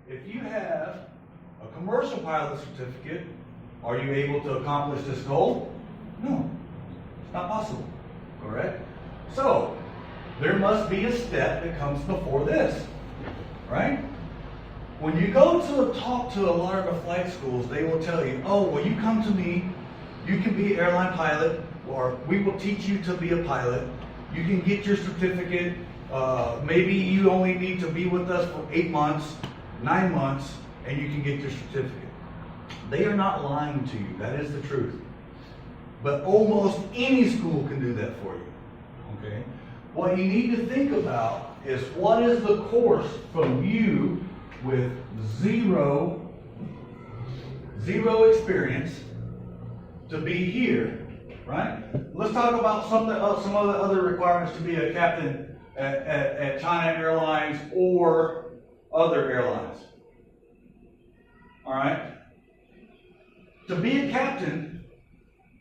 if you have a commercial pilot certificate, are you able to accomplish this goal? No, it's not possible, correct? So, there must be a step that comes before this, right? When you go to talk to a lot of the flight schools, they will tell you, oh, well, you come to me, you can be an airline pilot, or we will teach you to be a pilot. You can get your certificate. Maybe you only need to be with us for 8 months, 9 months, and you can get your certificate. They are not lying to you. That is the truth. But almost any school can do that for you. Okay? What you need to think about is what is the course from you with zero experience to be here, right? Let's talk about some of the other requirements to be a captain at China Airlines or other airlines. All right? To be a captain,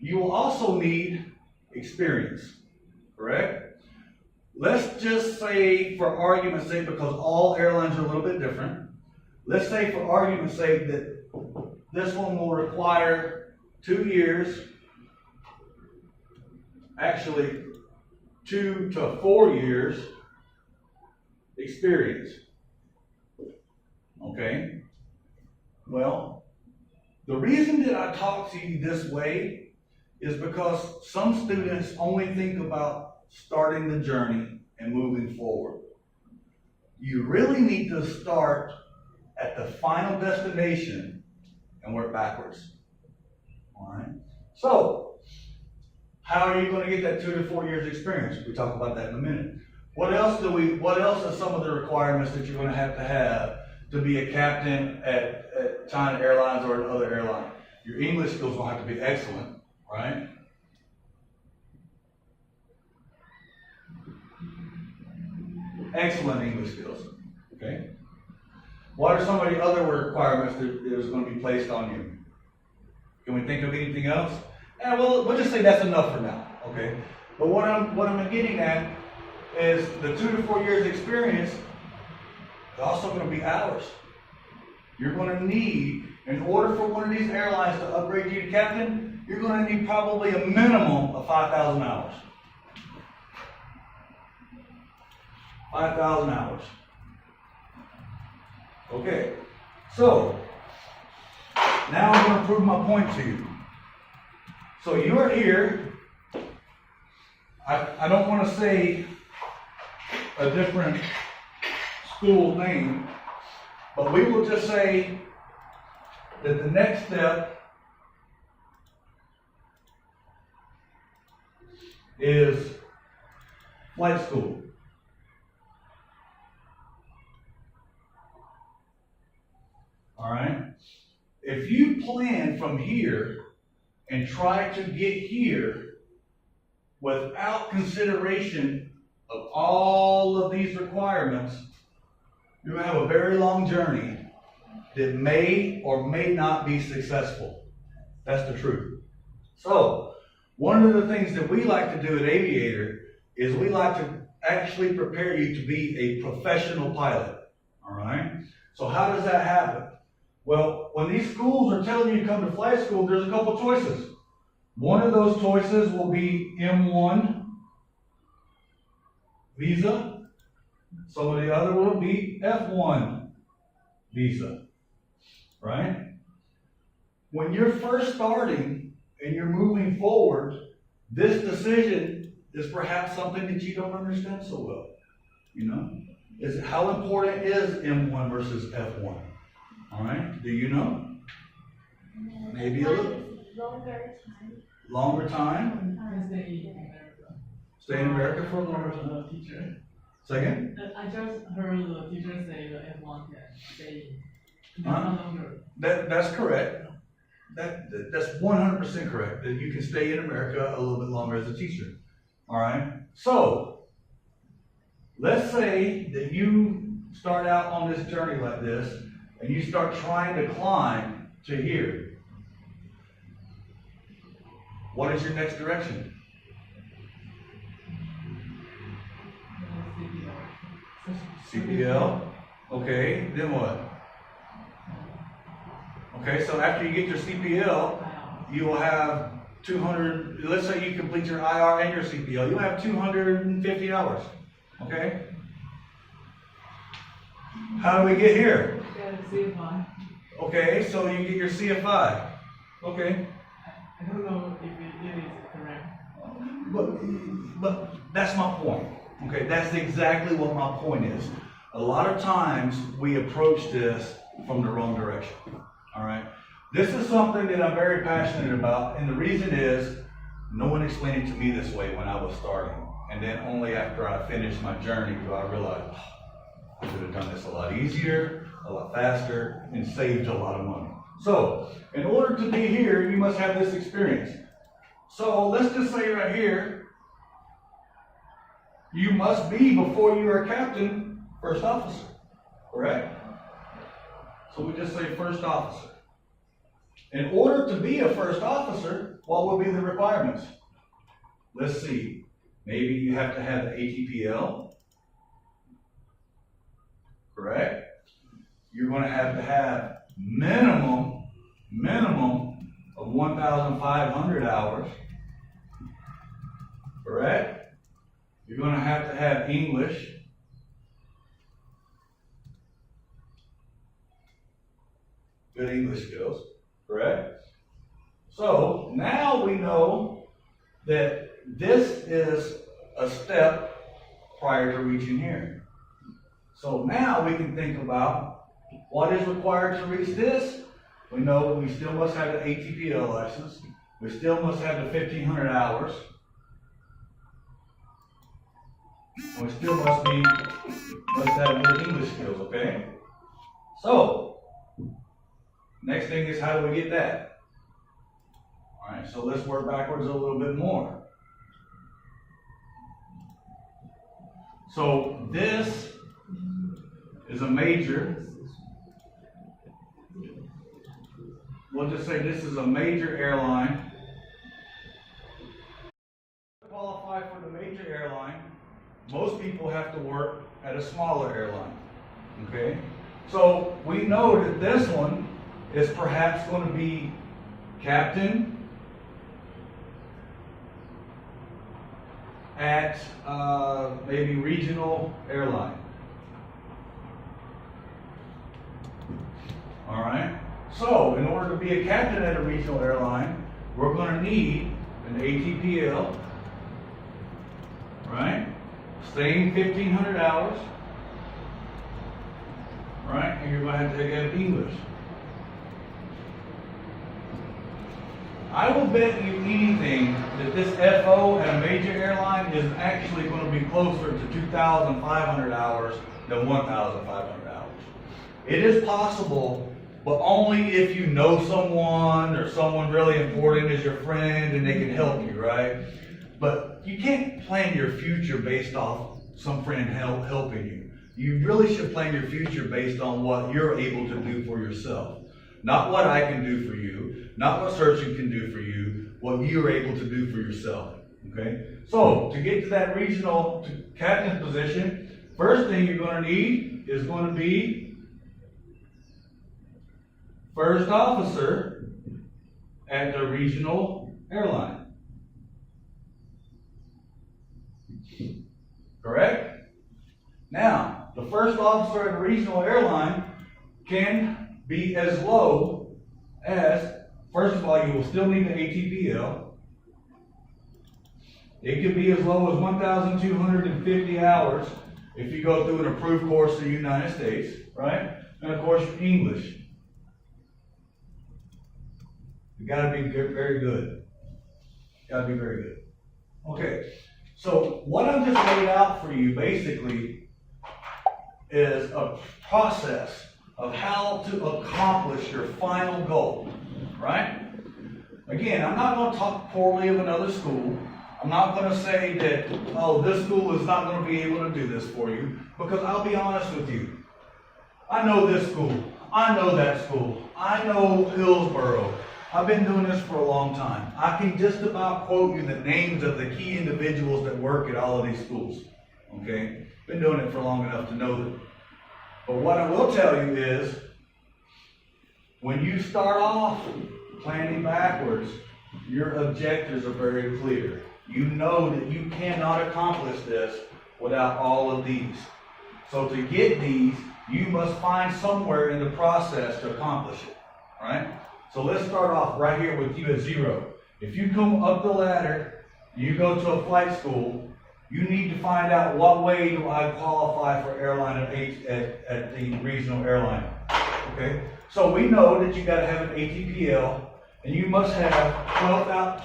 you will also need experience, correct? Let's just say, for argument's sake, because all airlines are a little bit different, let's say for argument's sake that this one will require 2 years, actually 2 to 4 years experience. Okay? Well, the reason that I talk to you this way is because some students only think about starting the journey and moving forward. You really need to start at the final destination and work backwards. All right? So, how are you going to get that 2 to 4 years experience? We talk about that in a minute. What else are some of the requirements that you're going to have to be a captain at China Airlines or another airline? Your English skills will have to be excellent, right? Excellent English skills, okay? What are some of the other requirements that is going to be placed on you? Can we think of anything else? And we'll just say that's enough for now, okay? But what I'm getting at is the 2 to 4 years experience is also going to be hours. You're going to need, in order for one of these airlines to upgrade you to captain, you're going to need probably a minimum of 5,000 hours. 5,000 hours. Okay, so now I'm going to prove my point to you. So you're here. I don't want to say a different school name, but we will just say that the next step is flight school. All right? If you plan from here and try to get here without consideration of all of these requirements, you're going to have a very long journey that may or may not be successful. That's the truth. So, one of the things that we like to do at Aviator is we like to actually prepare you to be a professional pilot. All right? So how does that happen? Well, when these schools are telling you to come to flight school, there's a couple choices. One of those choices will be M1 visa. Some of the other will be F1 visa, right? When you're first starting and you're moving forward, this decision is perhaps something that you don't understand so well. You know, is how important is M1 versus F1? All right, do you know? Maybe a little. Longer time. Stay in America for a longer time. Teacher. Second? I just heard the teacher say the F1 can stay longer. That's correct. That's 100% correct. That you can stay in America a little bit longer as a teacher. All right. So let's say that you start out on this journey like this, and you start trying to climb to here. What is your next direction? CPL. Okay, then what? Okay, so after you get your CPL, you will have 200, let's say you complete your IR and your CPL, you'll have 250 hours. Okay? How do we get here? CFI. Okay, so you get your CFI. Okay. I don't know if it is correct. But that's my point. Okay, that's exactly what my point is. A lot of times we approach this from the wrong direction. All right. This is something that I'm very passionate about, and the reason is no one explained it to me this way when I was starting. And then only after I finished my journey do I realize, oh, I could have done this a lot easier, a lot faster, and saved a lot of money. So, in order to be here, you must have this experience. So, let's just say right here, you must be, before you are a captain, first officer, correct? So we just say first officer. In order to be a first officer, what would be the requirements? Let's see. Maybe you have to have the ATPL, correct? You're going to have minimum of 1,500 hours, correct? You're going to have English. Good English skills, correct? So now we know that this is a step prior to reaching here. So now we can think about what is required to reach this. We know we still must have the ATPL license. We still must have the 1,500 hours. We still must have good English skills, okay? So, next thing is, how do we get that? All right, so let's work backwards a little bit more. So this is a major. We'll just say this is a major airline. To qualify for the major airline, most people have to work at a smaller airline. Okay? So we know that this one is perhaps going to be captain at maybe regional airline. All right. So in order to be a captain at a regional airline, we're going to need an ATPL, right? Same 1,500 hours, right? And you're going to have to have English. I will bet you anything that this FO at a major airline is actually going to be closer to 2,500 hours than 1,500 hours. It is possible, but only if you know someone or someone really important is your friend and they can help you, right? But you can't plan your future based off some friend helping you. You really should plan your future based on what you're able to do for yourself. Not what I can do for you, not what searching can do for you, what you're able to do for yourself. Okay? So, to get to that regional captain position, first thing you're going to need is going to be first officer at the regional airline. Correct? Now, the first officer at a regional airline can be as low as, first of all, you will still need the ATPL. It could be as low as 1,250 hours if you go through an approved course in the United States, right? And of course, English. You got to be good, very good. Got to be very good. Okay, so what I've just laid out for you basically is a process of how to accomplish your final goal, right? Again, I'm not going to talk poorly of another school. I'm not going to say that, oh, this school is not going to be able to do this for you, because I'll be honest with you. I know this school. I know that school. I know Hillsborough. I've been doing this for a long time. I can just about quote you the names of the key individuals that work at all of these schools, okay? Been doing it for long enough to know that. But what I will tell you is, when you start off planning backwards, your objectives are very clear. You know that you cannot accomplish this without all of these. So to get these, you must find somewhere in the process to accomplish it, right? So let's start off right here with you at 0. If you come up the ladder, you go to a flight school, you need to find out what way do I qualify for airline at the regional airline. Okay? So we know that you got to have an ATPL, and you must have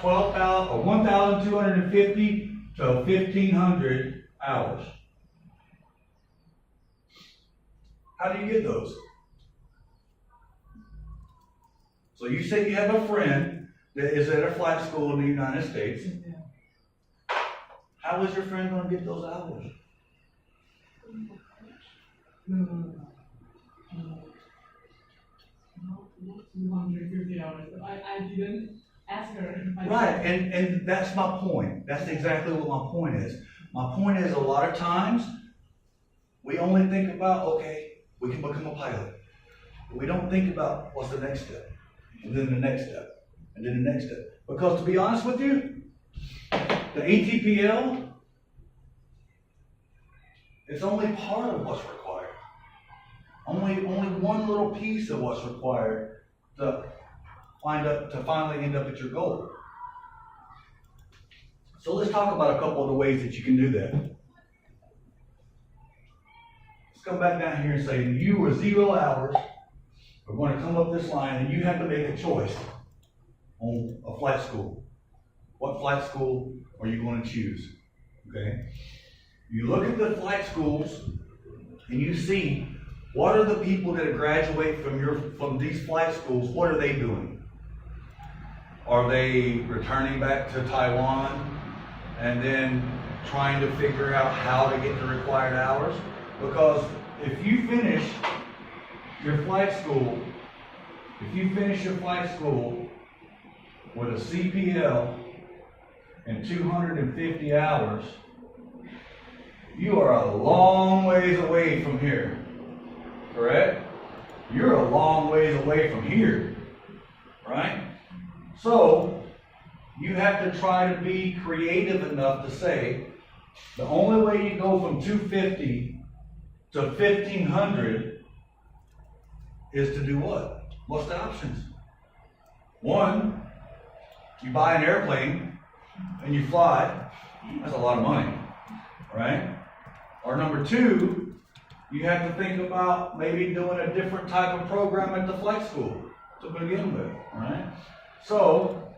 1,250 to 1,500 hours. How do you get those? So you say you have a friend that is at a flight school in the United States. How is your friend going to get those hours? No. 250 hours. I didn't ask her. Right, and that's my point. That's exactly what my point is. My point is a lot of times we only think about, okay, we can become a pilot. We don't think about what's the next step, and then the next step, and then the next step. Because to be honest with you, the ATPL, it's only part of what's required. Only one little piece of what's required to finally end up at your goal. So let's talk about a couple of the ways that you can do that. Let's come back down here and say you were 0 hours. We're going to come up this line and you have to make a choice on a flight school. What flight school are you going to choose? Okay? You look at the flight schools and you see what are the people that graduate from these flight schools, what are they doing? Are they returning back to Taiwan and then trying to figure out how to get the required hours? Because if you finish your flight school with a CPL and 250 hours, you are a long ways away from here. Correct? You're a long ways away from here, right? So, you have to try to be creative enough to say, the only way you go from 250 to 1,500 is to do what? What's the options? One, you buy an airplane and you fly. That's a lot of money, right? Or number two, you have to think about maybe doing a different type of program at the flight school to begin with, right? So,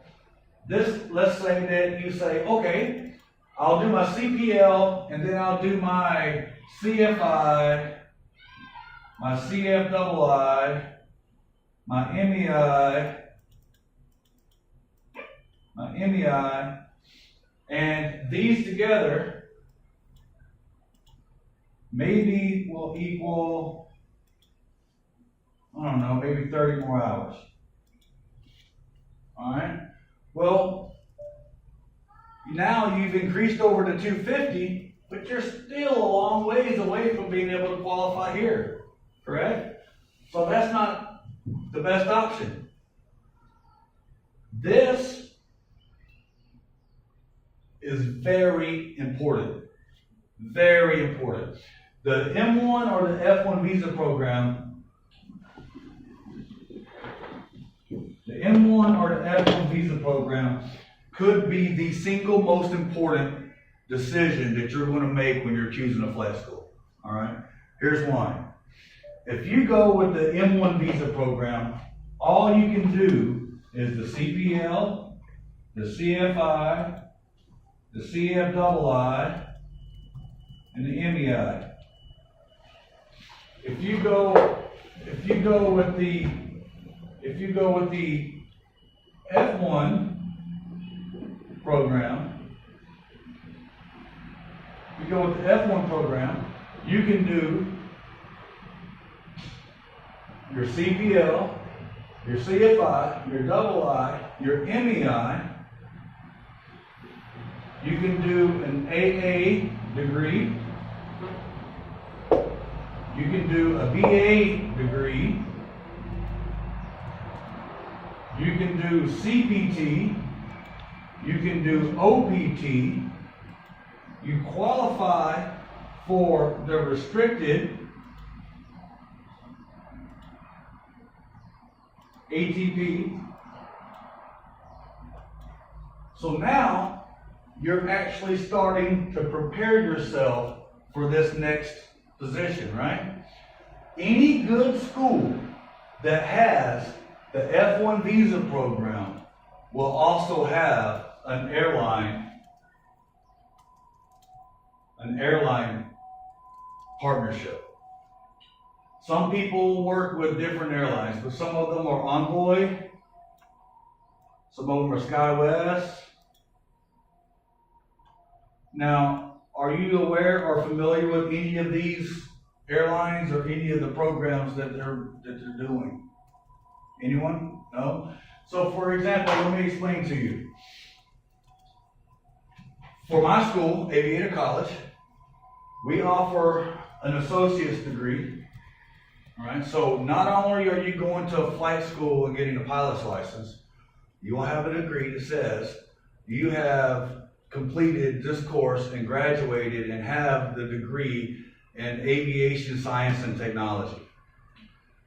let's say that you say, okay, I'll do my CPL and then I'll do my CFI, my CFII, my MEI, and these together maybe will equal, I don't know, maybe 30 more hours. All right? Well, now you've increased over to 250, but you're still a long ways away from being able to qualify here, correct? So that's not the best option. This is very important. Very important. The M1 or the F1 visa program, could be the single most important decision that you're going to make when you're choosing a flight school. All right? Here's why. If you go with the M1 visa program, all you can do is the CPL, the CFI, the CFII, and the MEI. If you go with the F1 program, you can do your CPL, your CFI, your II, your MEI. You can do an AA degree. You can do a BA degree. you can do CPT, you can do OPT, you qualify for the restricted ATP. So now you're actually starting to prepare yourself for this next position, right? Any good school that has the F1 visa program will also have an airline partnership. Some people work with different airlines, but some of them are Envoy, some of them are SkyWest. Now, are you aware or familiar with any of these airlines or any of the programs that they're doing? Anyone? No? So for example, let me explain to you. For my school, Aviator College, we offer an associate's degree. All right, so not only are you going to a flight school and getting a pilot's license, you will have a degree that says you have completed this course and graduated and have the degree in aviation science and technology.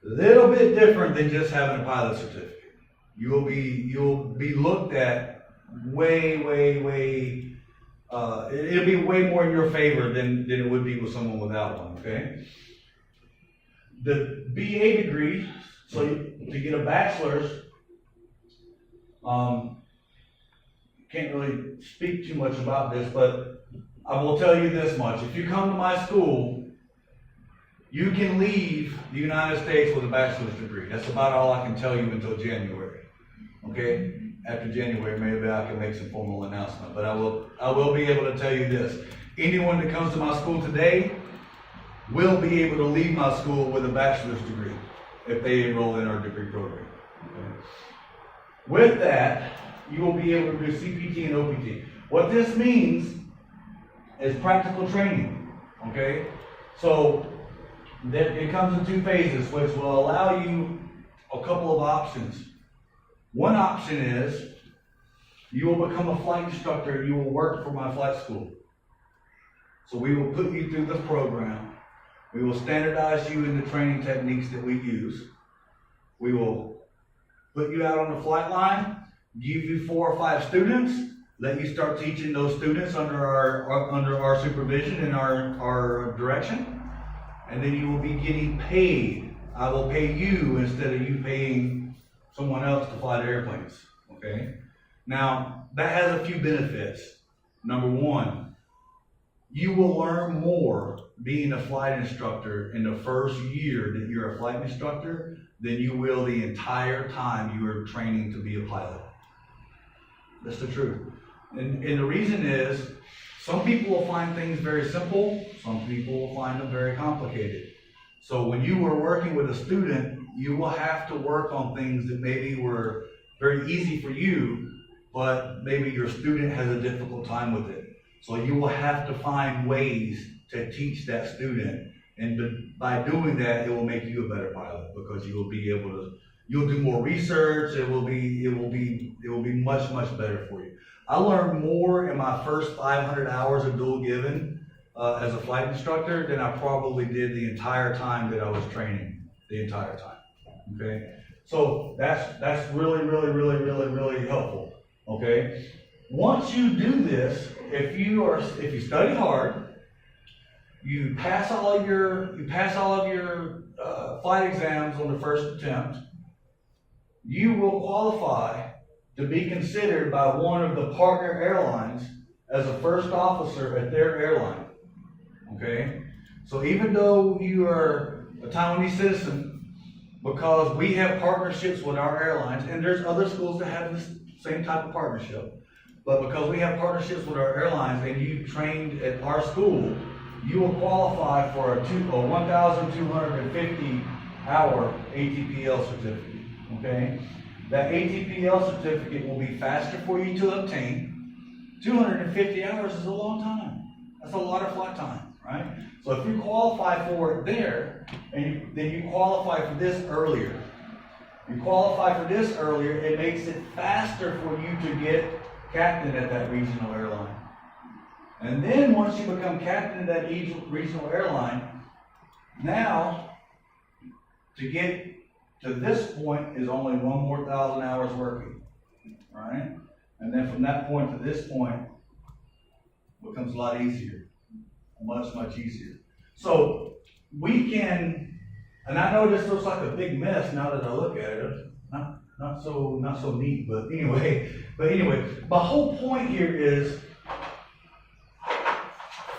A little bit different than just having a pilot certificate. You'll be looked at way, it'll be way more in your favor than it would be with someone without one, okay? The BA degree, so to get a bachelor's, can't really speak too much about this, but I will tell you this much. If you come to my school, you can leave the United States with a bachelor's degree. That's about all I can tell you until January. Okay? After January, maybe I can make some formal announcement. But I will be able to tell you this. Anyone that comes to my school today will be able to leave my school with a bachelor's degree if they enroll in our degree program. Okay? With that, you will be able to do CPT and OPT. What this means is practical training, okay? So that it comes in two phases, which will allow you a couple of options. One option is you will become a flight instructor, you will work for my flight school. So we will put you through this program. We will standardize you in the training techniques that we use. We will put you out on the flight line, give you 4 or 5 students, let you start teaching those students under our supervision and our direction, and then you will be getting paid. I will pay you instead of you paying someone else to fly the airplanes, okay? Now, that has a few benefits. Number one, you will learn more being a flight instructor in the first year that you're a flight instructor than you will the entire time you are training to be a pilot. That's the truth. And the reason is, some people will find things very simple, some people will find them very complicated. So when you are working with a student, you will have to work on things that maybe were very easy for you, but maybe your student has a difficult time with it. So you will have to find ways to teach that student. And by doing that, it will make you a better pilot, because you will be able to, you'll do more research. It will be much, much better for you. I learned more in my first 500 hours of dual given as a flight instructor than I probably did the entire time that I was training, the entire time. Okay, so that's really helpful. Okay, once you do this, if you study hard, you pass all of your flight exams on the first attempt, you will qualify to be considered by one of the partner airlines as a first officer at their airline. Okay? So even though you are a Taiwanese citizen, because we have partnerships with our airlines, and there's other schools that have this same type of partnership, but because we have partnerships with our airlines and you trained at our school, you will qualify for a 1,250 hour ATPL certificate. Okay? That ATPL certificate will be faster for you to obtain. 250 hours is a long time. That's a lot of flight time, right? So if you qualify for it there, and then you qualify for this earlier. you qualify for this earlier, it makes it faster for you to get captain at that regional airline. And then once you become captain of that regional airline, now to get to this point is only one more 1,000 hours working, right? And then from that point to this point becomes a lot easier, much, much easier. So we can, and I know this looks like a big mess now that I look at it. Not so neat, but anyway, my whole point here is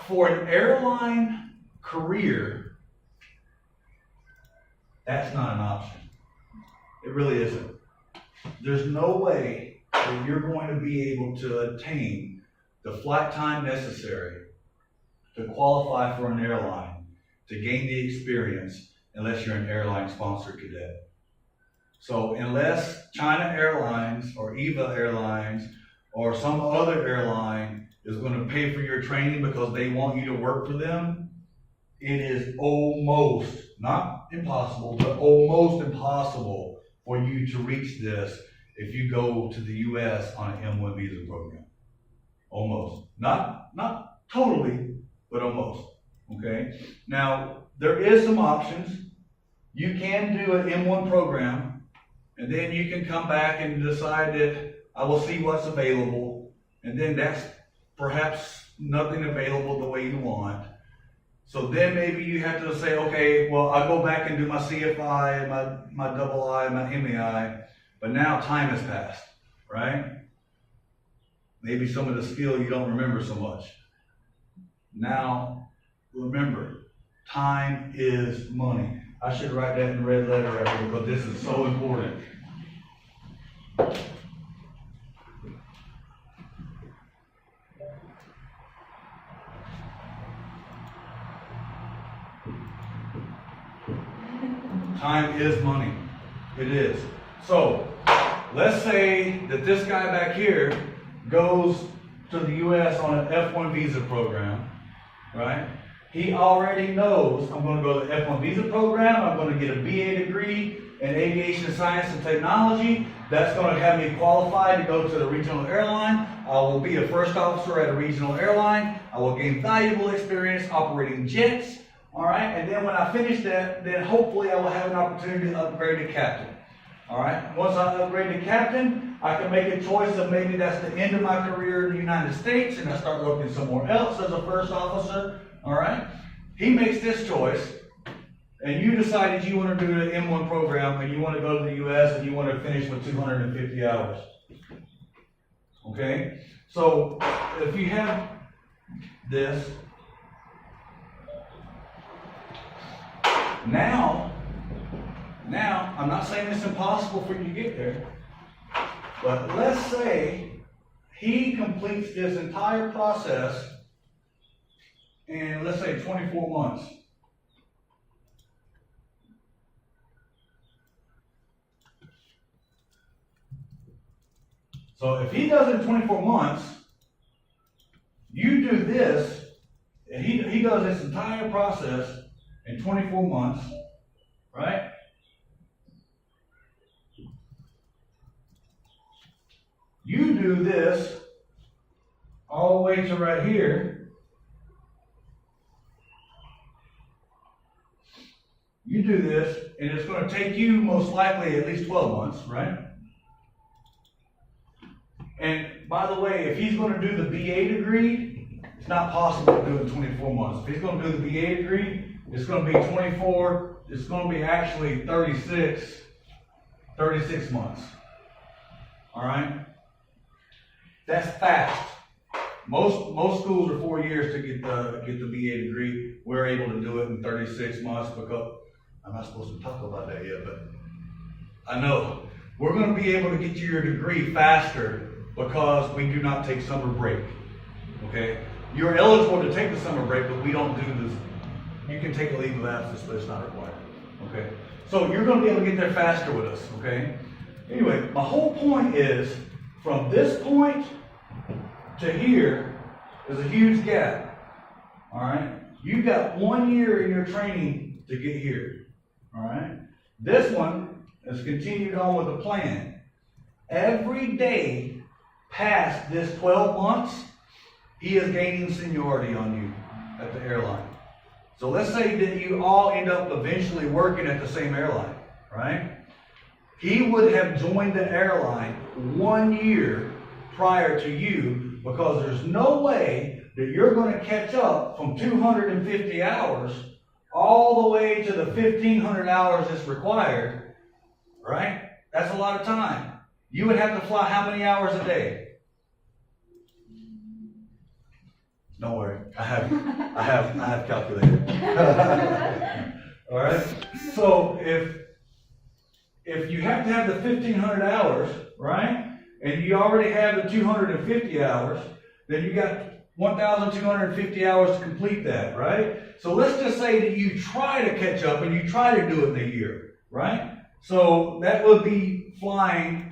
for an airline career, that's not an option. It really isn't. There's no way that you're going to be able to attain the flight time necessary to qualify for an airline, to gain the experience, unless you're an airline sponsored cadet. So unless China Airlines or EVA Airlines or some other airline is going to pay for your training because they want you to work for them, it is almost, not impossible, but almost impossible for you to reach this if you go to the U.S. on an M1 visa program. Almost. Not totally, but almost. Okay? Now, there is some options. You can do an M1 program, and then you can come back and decide that I will see what's available, and then that's perhaps nothing available the way you want. So then maybe you have to say, okay, well, I'll go back and do my CFI, my double I, my MEI, but now time has passed, right? Maybe some of the skill you don't remember so much. Now, remember, time is money. I should write that in red letter right here because this is so important. Time is money. It is. So, let's say that this guy back here goes to the U.S. on an F1 visa program, right? He already knows I'm going to go to the F1 visa program. I'm going to get a BA degree in aviation science and technology. That's going to have me qualified to go to the regional airline. I will be a first officer at a regional airline. I will gain valuable experience operating jets. All right, and then when I finish that, then hopefully I will have an opportunity to upgrade to captain. All right, once I upgrade to captain, I can make a choice of maybe that's the end of my career in the United States and I start looking somewhere else as a first officer. All right, he makes this choice, and you decided you want to do the M1 program and you want to go to the U.S. and you want to finish with 250 hours. Okay, so if you have this. Now, I'm not saying it's impossible for you to get there, but let's say he completes this entire process in, let's say, 24 months. So if he does it in 24 months, you do this, and he does this entire process in 24 months, right? You do this all the way to right here. You do this, and it's going to take you most likely at least 12 months, right? And by the way, if he's going to do the BA degree, it's not possible to do it in 24 months. If he's going to do the BA degree, it's going to be 24, it's going to be actually 36 months. All right? That's fast. Most schools are 4 years to get the BA degree. We're able to do it in 36 months because I'm not supposed to talk about that yet, but I know. We're going to be able to get you your degree faster because we do not take summer break. Okay? You're eligible to take the summer break, but we don't do this. You can take a leave of absence, but it's not required. Okay? So you're going to be able to get there faster with us. Okay? Anyway, my whole point is from this point to here is a huge gap. All right? You've got 1 year in your training to get here. All right? This one, has continued on with the plan. Every day past this 12 months, he is gaining seniority on you at the airline. So let's say that you all end up eventually working at the same airline, right? He would have joined the airline 1 year prior to you, because there's no way that you're going to catch up from 250 hours all the way to the 1,500 hours that's required, right? That's a lot of time. You would have to fly how many hours a day? Don't worry, I have calculated. All right. So if you have to have the 1,500 hours, right, and you already have the 250 hours, then you got 1,250 hours to complete that, right? So let's just say that you try to catch up and you try to do it in a year, right? So that would be flying.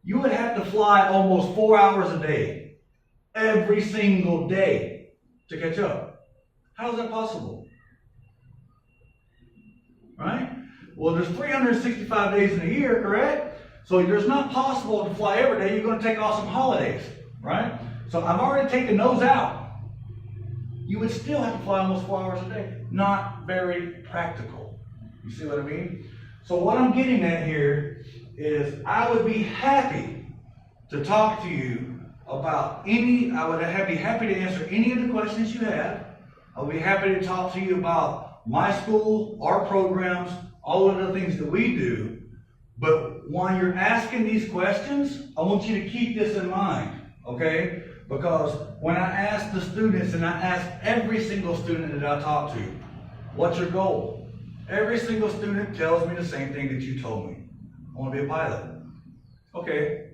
You would have to fly almost 4 hours a day, every single day, to catch up. How is that possible? Right? Well, there's 365 days in a year, correct? So it's not possible to fly every day. You're going to take off some holidays, right? So I've already taken those out. You would still have to fly almost 4 hours a day. Not very practical. You see what I mean? So what I'm getting at here is I would be happy to talk to you about be happy to answer any of the questions you have. I'll be happy to talk to you about my school, our programs, all of the things that we do. But while you're asking these questions, I want you to keep this in mind, okay? Because when I ask the students, and I ask every single student that I talk to, what's your goal? Every single student tells me the same thing that you told me. I want to be a pilot. Okay.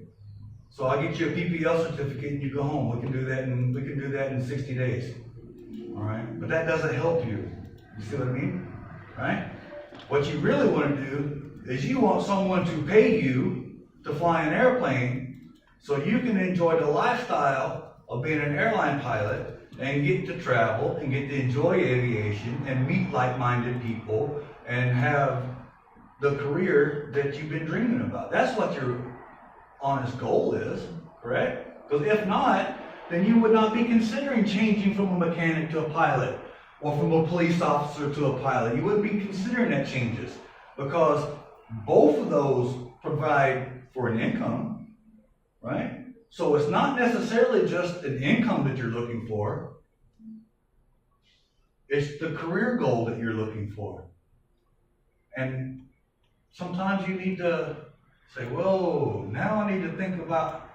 So I'll get you a PPL certificate and you go home. We can do that in 60 days. All right. But that doesn't help you. You see what I mean? Right? What you really want to do is you want someone to pay you to fly an airplane so you can enjoy the lifestyle of being an airline pilot and get to travel and get to enjoy aviation and meet like-minded people and have the career that you've been dreaming about. That's what your honest goal is, correct? Because if not, then you would not be considering changing from a mechanic to a pilot or from a police officer to a pilot. You wouldn't be considering that changes because both of those provide for an income, right? So it's not necessarily just an income that you're looking for. It's the career goal that you're looking for. And sometimes you need to say, whoa, now I need to think about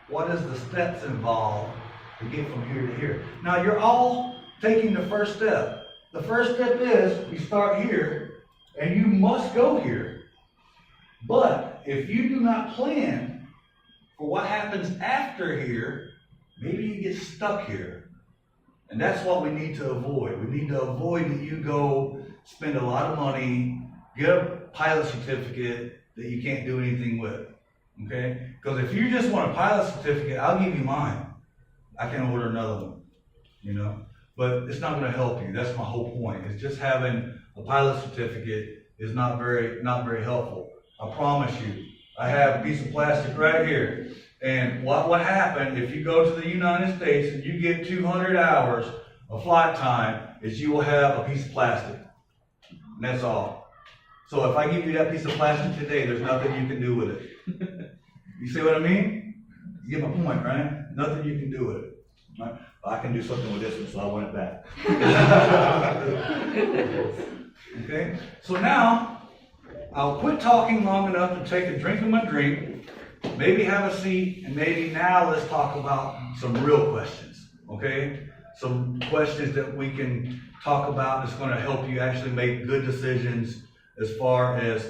what is the steps involved to get from here to here. Now you're all taking the first step. The first step is you start here and you must go here. But if you do not plan for what happens after here, maybe you get stuck here. And that's what we need to avoid. We need to avoid that you go spend a lot of money, get a pilot certificate that you can't do anything with, okay? Because if you just want a pilot certificate, I'll give you mine. I can order another one, you know? But it's not going to help you. That's my whole point. It's just having a pilot certificate is not very helpful. I promise you. I have a piece of plastic right here. And what would happen if you go to the United States and you get 200 hours of flight time is you will have a piece of plastic. And that's all. So if I give you that piece of plastic today, there's nothing you can do with it. You see what I mean? You get my point, right? Nothing you can do with it. Right? Well, I can do something with this one, so I want it back. Okay? So now, I'll quit talking long enough to take a drink of my drink, maybe have a seat, and maybe now let's talk about some real questions, okay? Some questions that we can talk about that's going to help you actually make good decisions as far as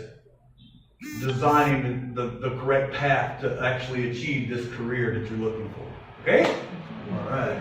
designing the correct path to actually achieve this career that you're looking for, okay? All right.